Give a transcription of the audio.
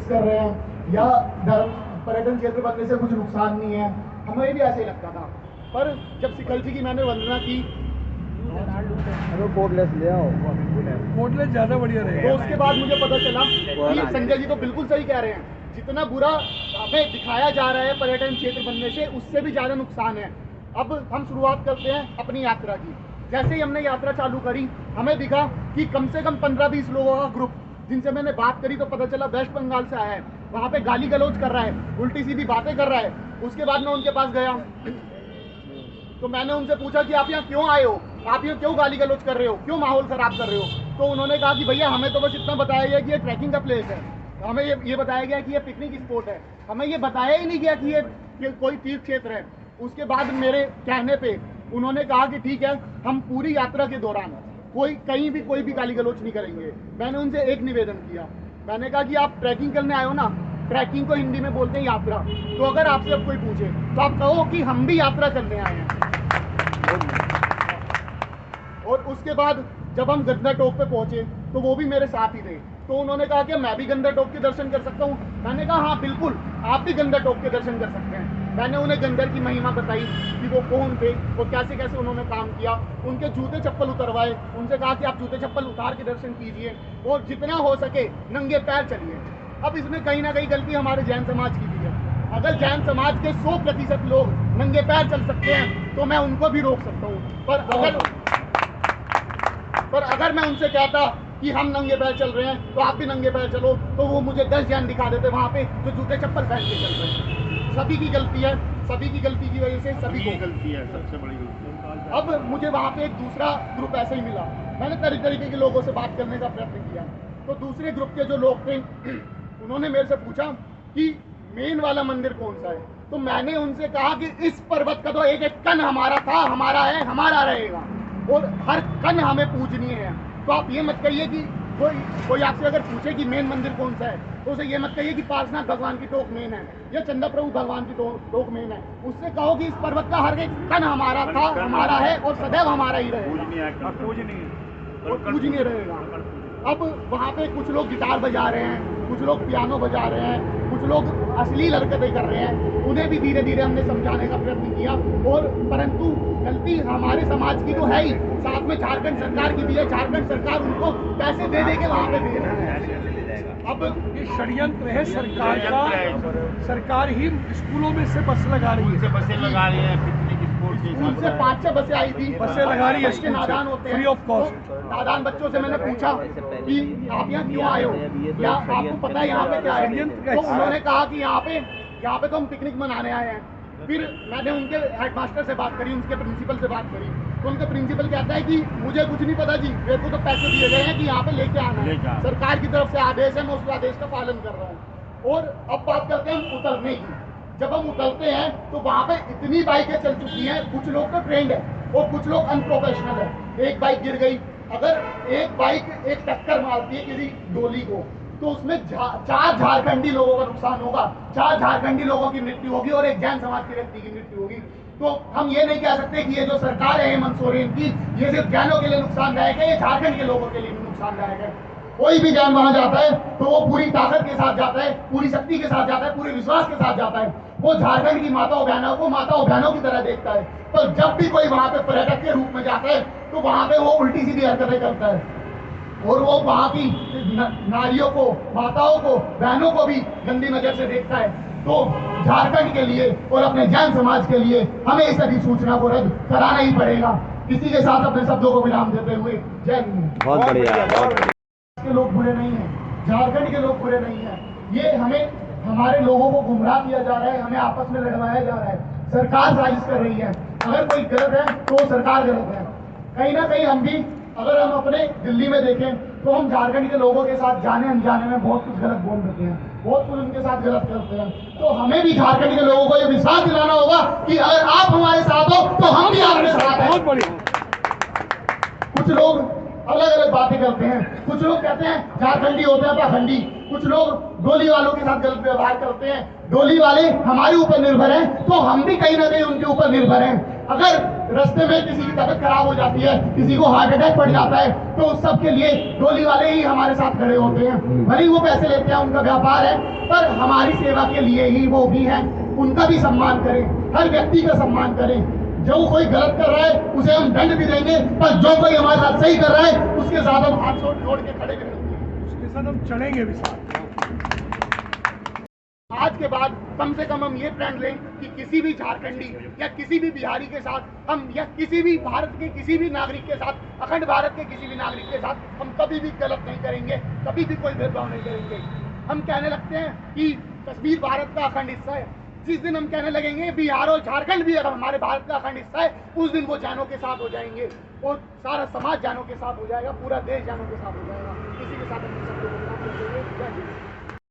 कर रहे हैं या पर्यटन क्षेत्र बनने से कुछ नुकसान नहीं है, हमें भी ऐसे ही लगता था। पर जब शिखल जी की मैंने वंदना की कोटलेस ले आओ, कोटलेस ज्यादा बढ़िया रहेगा। तो उसके बाद मुझे पता चला कि संजय जी तो बिल्कुल सही कह रहे हैं, जितना बुरा हमें दिखाया जा रहा है पर्यटन क्षेत्र बनने से, उससे भी ज़्यादा नुकसान है। अब हम शुरुआत करते हैं अपनी यात्रा की। जैसे ही हमने यात्रा चालू करी, हमें दिखा कि कम से कम 15-20 लोगों का ग्रुप, जिनसे मैंने बात करी तो पता चला वेस्ट बंगाल से आया है, वहाँ पे गाली गलौज कर रहा है, उल्टी सीधी बातें कर रहा है। उसके बाद मैं उनके पास गया तो मैंने उनसे पूछा कि आप यहाँ क्यों आए हो, आप यहाँ क्यों गाली गलौज कर रहे हो, क्यों माहौल खराब कर रहे हो। तो उन्होंने कहा कि भैया हमें तो बस इतना बताया गया कि ये ट्रैकिंग का प्लेस है, हमें ये बताया गया कि ये पिकनिक स्पॉट है, हमें ये बताया ही नहीं गया कि ये कोई तीर्थ क्षेत्र है। उसके बाद मेरे कहने पे उन्होंने कहा कि ठीक है, हम पूरी यात्रा के दौरान कहीं भी कोई भी गाली गलौज नहीं करेंगे। मैंने उनसे एक निवेदन किया, मैंने कहा कि आप ट्रैकिंग करने आए हो ना, ट्रैकिंग को हिंदी में बोलते हैं यात्रा, तो अगर आपसे अब कोई पूछे तो आप कहो कि हम भी यात्रा करने आए हैं। और उसके बाद जब हम गंदा टॉप पे पहुंचे तो वो भी मेरे साथ ही थे, तो उन्होंने कहा कि मैं भी गंदा टॉप के दर्शन कर सकता हूँ। मैंने कहा हाँ बिल्कुल, आप भी गंदा टॉप के दर्शन कर सकते हैं। मैंने उन्हें गंदर की महिमा बताई कि वो कौन थे और कैसे कैसे उन्होंने काम किया, उनके जूते चप्पल उतरवाए, उनसे कहा कि आप जूते चप्पल उतार के दर्शन कीजिए और जितना हो सके नंगे पैर चलिए। अब इसमें कहीं ना कहीं गलती हमारे जैन समाज की भी है। अगर जैन समाज के 100% लोग नंगे पैर चल सकते हैं तो मैं उनको भी रोक सकता हूँ, पर अगर मैं उनसे कहता कि हम नंगे पैर चल रहे हैं तो आप भी नंगे पैर चलो, तो वो मुझे 10 जैन दिखा देते वहाँ पे जो जूते चप्पल पहन के चल रहे हैं। सभी की गलती है, सभी की गलती की वजह से सभी को गलती है, सबसे बड़ी गलती। अब मुझे वहाँ पे एक दूसरा ग्रुप ऐसे ही मिला, मैंने तरीके के लोगों से बात करने का प्रयत्न किया। तो दूसरे ग्रुप के जो लोग थे उन्होंने मेरे से पूछा कि मेन वाला मंदिर कौन सा है। तो मैंने उनसे कहा कि इस पर्वत का तो एक एक कण हमारा था, हमारा है, हमारा रहेगा और हर कण हमें पूजनीय है। तो आप ये मत कहिए कि कोई आपसे अगर पूछे कि मेन मंदिर कौन सा है तो उसे ये मत कहिए कि पार्श्वनाथ भगवान की टोक मेन है या चंदा प्रभु भगवान की टोक मेन है। उससे कहो कि इस पर्वत का हर एक कण हमारा था, हमारा है और सदैव हमारा ही रहेगा, पूजनीय रहेगा। अब वहाँ पे कुछ लोग गिटार बजा रहे हैं, कुछ लोग पियानो बजा रहे हैं, कुछ लोग अश्लील हरकतें कर रहे हैं, उन्हें भी धीरे धीरे हमने समझाने का प्रयत्न किया। और परंतु गलती हमारे समाज की तो है ही, साथ में झारखंड सरकार की भी है। झारखंड सरकार उनको पैसे दे के वहाँ पे दे रही है। अब ये षड्यंत्र है सरकार का, सरकार ही स्कूलों में से बस लगा रही है, बसें लगा रही है, पिकनिक स्पॉट के स्कूल से 5-6 बसें आई थी, बसें लगा रही है, बच्चे नादान होते हैं फ्री ऑफ कॉस्ट। नादान बच्चों से मैंने पूछा कि आप यहाँ क्यों आए हो, क्या आपको पता है यहाँ पे क्या है। तो उन्होंने कहा कि यहाँ पे तो हम पिकनिक मनाने आए हैं। फिर मैंने उनके हेडमास्टर से बात करी, उनके प्रिंसिपल से बात करी, तो उनके प्रिंसिपल कहता है कि मुझे कुछ नहीं पता जी, मेरे को तो पैसे दिए गए हैं कि यहाँ पे लेके आना है, सरकार की तरफ से आदेश है, मैं उस आदेश का पालन कर रहा हूँ। और अब बात करते हैं हम उतरने की। जब हम उतरते हैं तो वहाँ पे इतनी बाइकें चल चुकी हैं, कुछ लोग तो ट्रेंड है और कुछ लोग अनप्रोफेशनल है। एक बाइक गिर गई, अगर एक बाइक एक टक्कर मारती है किसी डोली को तो उसमें 4 झारखंडी लोगों का नुकसान होगा, 4 झारखंडी लोगों की मृत्यु होगी और एक जैन समाज के व्यक्ति की मृत्यु होगी। तो हम ये नहीं कह सकते कि ये जो सरकार है हेमंत सोरेन की, ये सिर्फ जैनों के लिए नुकसानदायक है, ये झारखंड के लोगों के लिए भी नुकसानदायक है। कोई भी जैन वहां जाता है तो वो पूरी ताकत के साथ जाता है, पूरी शक्ति के साथ जाता है, पूरे विश्वास के साथ जाता है। वो झारखंड की माताओं बहनों की तरह देखता है। पर जब भी कोई वहां पे पर्यटक के रूप में जाता है तो वहां पे वो उल्टी सीधी हरकतें करता है और वो वहां की नारियों को, माताओं को, बहनों को भी गंदी नजर से देखता है। तो झारखंड के लिए और अपने जैन समाज के लिए हमें इस अधिसूचना को रद्द कराना ही पड़ेगा। इसी के साथ अपने शब्दों को विराम देते हुए जय हिंद। बहुत बढ़िया। के लोग बुरे नहीं हैं, झारखंड के लोग बुरे नहीं हैं। ये हमारे लोगों को गुमराह किया जा रहा है, हमें आपस में लड़वाया जा रहा है। सरकार साजिश कर रही है, अगर कोई गलत है तो सरकार गलत है। कहीं ना कहीं हम भी, अगर हम अपने दिल्ली में देखें तो हम झारखंड के लोगों के साथ जाने अनजाने में बहुत कुछ गलत बोल देते हैं, बहुत कुछ उनके साथ गलत करते हैं। तो हमें भी झारखंड के लोगों को ये विश्वास दिलाना होगा कि अगर आप हमारे साथ हो तो हम भी आपके साथ हैं। बहुत बढ़िया। कुछ लोग अलग अलग बातें करते हैं, कुछ लोग कहते हैं झारखंडी होते हैं पाखंडी, कुछ लोग डोली वालों के साथ गलत व्यवहार करते हैं। डोली वाले हमारे ऊपर निर्भर हैं तो हम भी कहीं ना कहीं उनके ऊपर निर्भर हैं। अगर रास्ते में किसी की तबीयत खराब हो जाती है, किसी को हार्ट अटैक पड़ जाता है, तो उस सब के लिए डोली वाले ही हमारे साथ खड़े होते हैं। भले ही वो पैसे लेते हैं, उनका व्यापार है, पर हमारी सेवा के लिए ही वो भी हैं। उनका भी सम्मान करें, हर व्यक्ति का सम्मान करें। जो कोई गलत कर रहा है उसे हम दंड भी देंगे, पर जो कोई हमारे साथ सही कर रहा है उसके साथ हम हाथ जोड़ के खड़े भी रहेंगे, उसके साथ हम चलेंगे भी साथ। आज के बाद कम से कम हम ये प्रण लें कि किसी भी झारखंडी या किसी भी बिहारी के साथ हम, या किसी भी भारत के किसी भी नागरिक के साथ, अखंड भारत के किसी भी नागरिक के साथ हम कभी भी गलत नहीं करेंगे, कभी भी कोई भेदभाव नहीं करेंगे। हम कहने लगते हैं कि कश्मीर भारत का अखंड हिस्सा है, जिस दिन हम कहने लगेंगे बिहार और झारखंड भी अगर हमारे भारत का अखंड हिस्सा है, उस दिन वो जानों के साथ हो जाएंगे, वो सारा समाज जानों के साथ हो जाएगा, पूरा देश जानों के साथ हो जाएगा। किसी के साथ हम